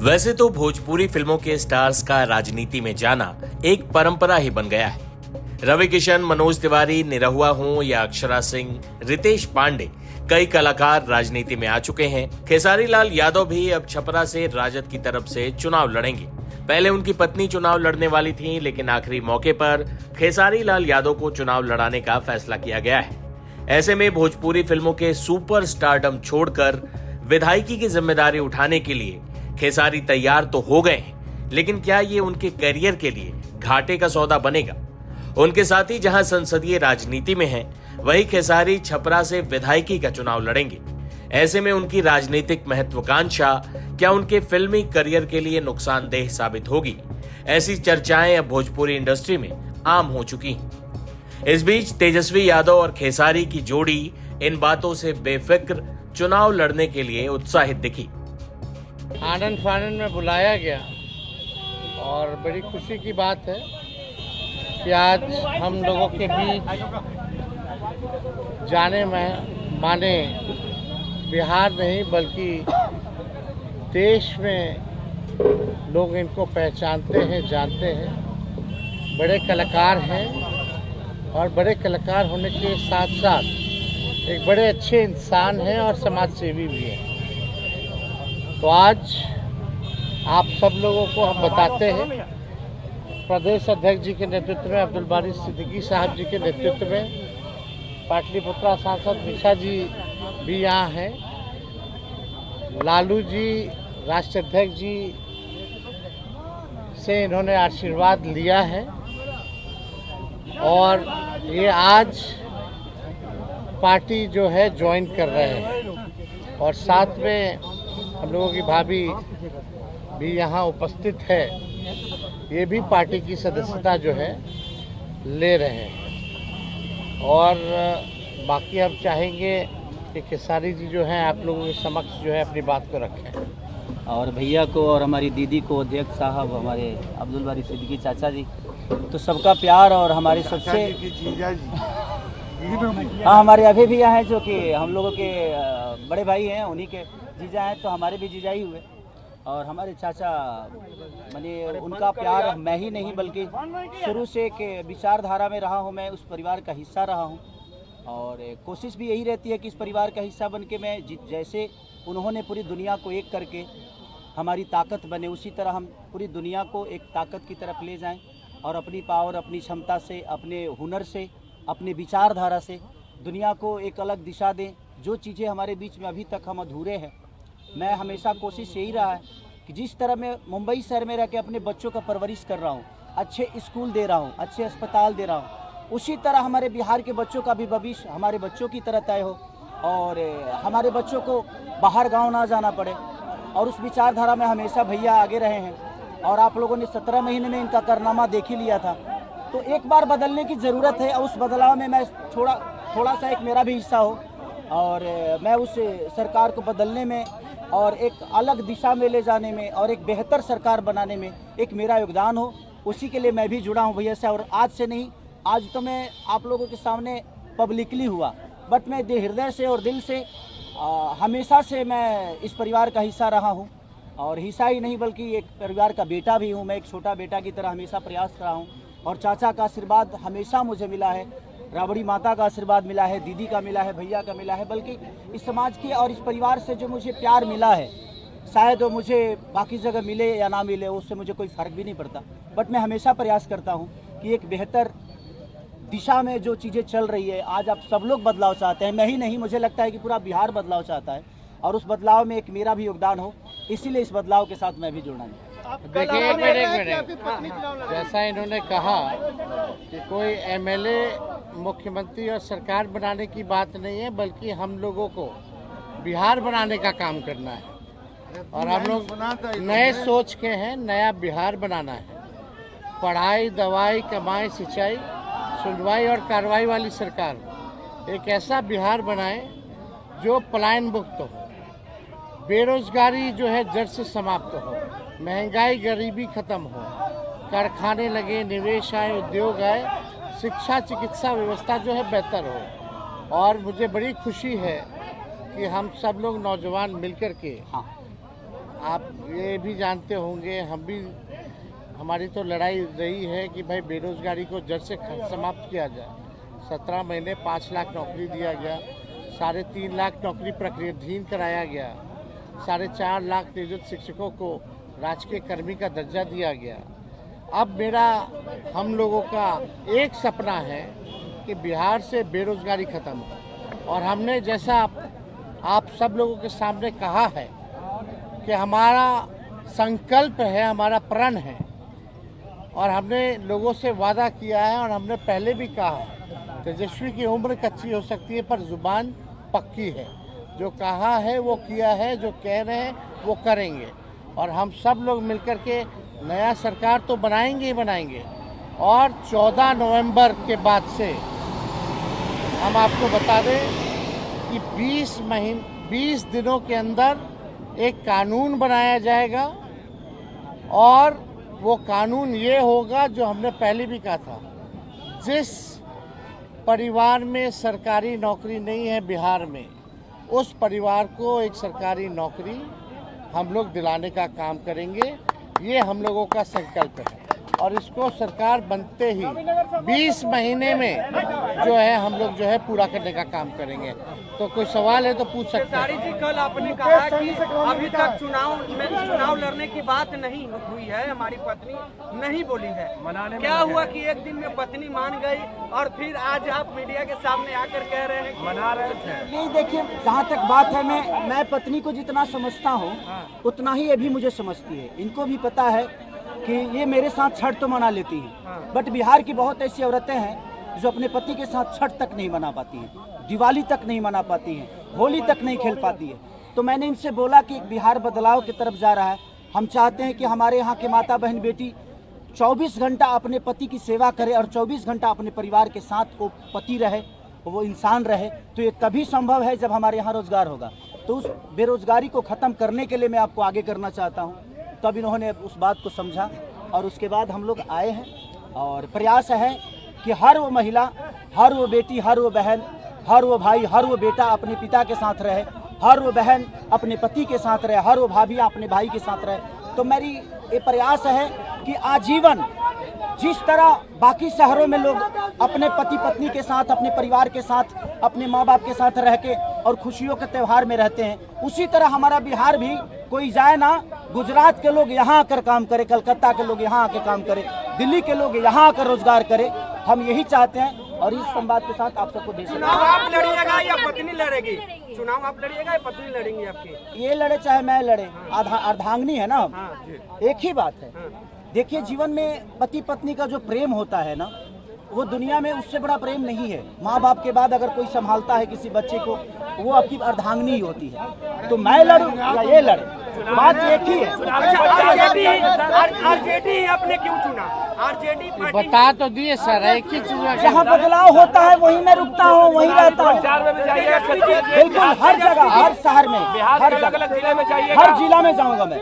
वैसे तो भोजपुरी फिल्मों के स्टार्स का राजनीति में जाना एक परंपरा ही बन गया है। रवि किशन, मनोज तिवारी, निरहुआ हों या अक्षरा सिंह, रितेश पांडे, कई कलाकार राजनीति में आ चुके हैं। खेसारी लाल यादव भी अब छपरा से राजद की तरफ से चुनाव लड़ेंगे। पहले उनकी पत्नी चुनाव लड़ने वाली थी, लेकिन आखिरी मौके पर खेसारी लाल यादव को चुनाव लड़ाने का फैसला किया गया है। ऐसे में भोजपुरी फिल्मों के सुपर स्टारडम छोड़कर विधायकी की जिम्मेदारी उठाने के लिए खेसारी तैयार तो हो गए हैं, लेकिन क्या ये उनके करियर के लिए घाटे का सौदा बनेगा? उनके साथी जहां संसदीय राजनीति में हैं, वहीं खेसारी छपरा से विधायकी का चुनाव लड़ेंगे। ऐसे में उनकी राजनीतिक महत्वाकांक्षा क्या उनके फिल्मी करियर के लिए नुकसानदेह साबित होगी? ऐसी चर्चाएं अब भोजपुरी इंडस्ट्री में आम हो चुकी हैं। इस बीच तेजस्वी यादव और खेसारी की जोड़ी इन बातों से बेफिक्र चुनाव लड़ने के लिए उत्साहित दिखी। आनंद फानंद में बुलाया गया और बड़ी खुशी की बात है कि आज हम लोगों के बीच जाने में माने बिहार नहीं बल्कि देश में लोग इनको पहचानते हैं, जानते हैं। बड़े कलाकार हैं और बड़े कलाकार होने के साथ साथ एक बड़े अच्छे इंसान हैं और समाज सेवी भी हैं। तो आज आप सब लोगों को हम बताते हैं, प्रदेश अध्यक्ष जी के नेतृत्व में, अब्दुल बारी सिद्दीकी साहब जी के नेतृत्व में, पाटलिपुत्रा सांसद निशा जी भी यहाँ हैं, लालू जी राष्ट्रीय अध्यक्ष जी से इन्होंने आशीर्वाद लिया है और ये आज पार्टी जो है ज्वाइन कर रहे हैं और साथ में हम लोगों की भाभी भी यहाँ उपस्थित है। ये भी पार्टी की सदस्यता जो है ले रहे हैं और बाकी हम चाहेंगे कि खेसारी जी जो हैं आप लोगों के समक्ष जो है अपनी बात को रखें। और भैया को और हमारी दीदी को, अध्यक्ष साहब, हमारे अब्दुल बारी सिद्दीकी चाचा जी, तो सबका प्यार और हमारे सबसे हाँ हमारे अभी भी यहाँ हैं जो कि हम लोगों के बड़े भाई हैं, उन्हीं के जीजा हैं, तो हमारे भी जीजा ही हुए। और हमारे चाचा माने उनका प्यार मैं ही नहीं बल्कि शुरू से के विचारधारा में रहा हूँ, मैं उस परिवार का हिस्सा रहा हूँ और कोशिश भी यही रहती है कि इस परिवार का हिस्सा बन के मैं जैसे उन्होंने पूरी दुनिया को एक करके हमारी ताकत बने, उसी तरह हम पूरी दुनिया को एक ताकत की तरफ ले जाएं और अपनी पावर, अपनी क्षमता से, अपने हुनर से, अपने विचारधारा से दुनिया को एक अलग दिशा दें। जो चीज़ें हमारे बीच में अभी तक हम अधूरे हैं, मैं हमेशा कोशिश यही रहा है कि जिस तरह मैं मुंबई शहर में रह के अपने बच्चों का परवरिश कर रहा हूँ, अच्छे स्कूल दे रहा हूँ, अच्छे अस्पताल दे रहा हूँ, उसी तरह हमारे बिहार के बच्चों का भी भविष्य हमारे बच्चों की तरह तय हो और हमारे बच्चों को बाहर गांव ना जाना पड़े। और उस विचारधारा में हमेशा भैया आगे रहे हैं और आप लोगों ने 17 महीने में इनका कारनामा देख ही लिया था। तो एक बार बदलने की ज़रूरत है और उस बदलाव में मैं थोड़ा सा एक मेरा भी हिस्सा हो और मैं उस सरकार को बदलने में और एक अलग दिशा में ले जाने में और एक बेहतर सरकार बनाने में एक मेरा योगदान हो, उसी के लिए मैं भी जुड़ा हूँ भैया से। और आज से नहीं, आज तो मैं आप लोगों के सामने पब्लिकली हुआ, बट मैं हृदय से और दिल से हमेशा से मैं इस परिवार का हिस्सा रहा हूँ और हिस्सा ही नहीं बल्कि एक परिवार का बेटा भी हूँ। मैं एक छोटा बेटा की तरह हमेशा प्रयास रहा हूँ और चाचा का आशीर्वाद हमेशा मुझे मिला है, राबड़ी माता का आशीर्वाद मिला है, दीदी का मिला है, भैया का मिला है, बल्कि इस समाज की और इस परिवार से जो मुझे प्यार मिला है, शायद वो मुझे बाकी जगह मिले या ना मिले उससे मुझे कोई फ़र्क भी नहीं पड़ता। बट मैं हमेशा प्रयास करता हूँ कि एक बेहतर दिशा में जो चीज़ें चल रही है, आज आप सब लोग बदलाव चाहते हैं, मैं ही नहीं, मुझे लगता है कि पूरा बिहार बदलाव चाहता है और उस बदलाव में एक मेरा भी योगदान हो, इसीलिए इस बदलाव के साथ मैं भी जुड़ना है। देखिए एक मिनट, जैसा इन्होंने कहा कि कोई एमएलए मुख्यमंत्री और सरकार बनाने की बात नहीं है, बल्कि हम लोगों को बिहार बनाने का काम करना है और हम लोग नए सोच के हैं, नया बिहार बनाना है। पढ़ाई, दवाई, कमाई, सिंचाई, सुनवाई और कार्रवाई वाली सरकार, एक ऐसा बिहार बनाए जो पलायन मुक्त हो, बेरोजगारी जो है जड़ से समाप्त हो, महंगाई गरीबी खत्म हो, कारखाने लगे, निवेश आए, उद्योग आए, शिक्षा चिकित्सा व्यवस्था जो है बेहतर हो। और मुझे बड़ी खुशी है कि हम सब लोग नौजवान मिलकर के आप ये भी जानते होंगे, हमारी तो लड़ाई रही है कि भाई बेरोजगारी को जड़ से समाप्त किया जाए। 17 महीने 5 लाख नौकरी दिया गया, 3.5 लाख नौकरी प्रक्रियाधीन कराया गया, 4.5 लाख नियोजित शिक्षकों को राजकीय कर्मी का दर्जा दिया गया। अब हम लोगों का एक सपना है कि बिहार से बेरोजगारी खत्म हो, और हमने जैसा आप सब लोगों के सामने कहा है कि हमारा संकल्प है, हमारा प्रण है, और हमने लोगों से वादा किया है, और हमने पहले भी कहा है, तेजस्वी की उम्र कच्ची हो सकती है पर जुबान पक्की है। जो कहा है वो किया है, जो कह रहे हैं वो करेंगे, और हम सब लोग मिलकर के नया सरकार तो बनाएंगे ही बनाएंगे। और 14 नवंबर के बाद से हम आपको बता दें कि 20 दिनों के अंदर एक कानून बनाया जाएगा, और वो कानून ये होगा जो हमने पहले भी कहा था, जिस परिवार में सरकारी नौकरी नहीं है बिहार में, उस परिवार को एक सरकारी नौकरी हम लोग दिलाने का काम करेंगे। ये हम लोगों का संकल्प है, और इसको सरकार बनते ही 20 महीने में जो है हम लोग जो है पूरा करने का काम करेंगे। तो कोई सवाल है तो पूछ सकते हैं। जी, कल आपने कहा कि अभी तक चुनाव लड़ने की बात नहीं हुई है, हमारी पत्नी नहीं बोली है। क्या हुआ कि एक दिन में पत्नी मान गई, और फिर आज आप मीडिया के सामने आकर कह रहे हैं मना रहे थे? नहीं, देखिए, जहाँ तक बात है, मैं पत्नी को जितना समझता हूँ उतना ही ये भी मुझे समझती है। इनको भी पता है कि ये मेरे साथ छठ तो मना लेती हैं, बट बिहार की बहुत ऐसी औरतें हैं जो अपने पति के साथ छठ तक नहीं मना पाती हैं, दिवाली तक नहीं मना पाती हैं, होली तक नहीं खेल पाती है। तो मैंने इनसे बोला कि बिहार बदलाव की तरफ जा रहा है। हम चाहते हैं कि हमारे यहाँ के माता बहन बेटी 24 घंटा अपने पति की सेवा करे, और 24 घंटा अपने परिवार के साथ वो पति रहे, वो इंसान रहे। तो ये तभी संभव है जब हमारे यहाँ रोजगार होगा। तो उस बेरोजगारी को ख़त्म करने के लिए मैं आपको आगे करना चाहता हूँ। तब इन्होंने उस बात को समझा, और उसके बाद हम लोग आए हैं, और प्रयास है कि हर वो महिला, हर वो बेटी, हर वो बहन, हर वो भाई, हर वो बेटा अपने पिता के साथ रहे, हर वो बहन अपने पति के साथ रहे, हर वो भाभी अपने भाई के साथ रहे। तो मेरी ये प्रयास है कि आजीवन जिस तरह बाकी शहरों में लोग अपने पति पत्नी के साथ, अपने परिवार के साथ, अपने माँ बाप के साथ रह के और खुशियों के त्यौहार में रहते हैं, उसी तरह हमारा बिहार भी कोई जाए ना, गुजरात के लोग यहाँ आकर काम करे, कलकत्ता के लोग यहाँ आकर काम करे, दिल्ली के लोग यहाँ आकर रोजगार करे। हम यही चाहते हैं, और इस संवाद के साथ आप सबको दे। चुनाव आप लड़िएगा या पत्नी लड़ेगी? चुनाव आप लड़िएगा या पत्नी लड़ेंगी आपकी? ये लड़े चाहे मैं लड़े, अर्धांगिनी है ना, एक ही बात है। देखिए, जीवन में पति पत्नी का जो प्रेम होता है ना, वो दुनिया में उससे बड़ा प्रेम नहीं है। माँ बाप के बाद अगर कोई संभालता है किसी बच्चे को, वो आपकी अर्धांगिनी ही होती है। तो मैं लड़ूं या ये लड़े, बात एक ही है। आरजेडी आपने क्यों चुना? आरजेडी बता तो दिए सर, एक ही चीज, जहाँ बदलाव होता है वहीं मैं रुकता हूँ, वहीं रहता हूँ। बिल्कुल, हर जगह, हर शहर में, हर जिला में जाऊँगा मैं।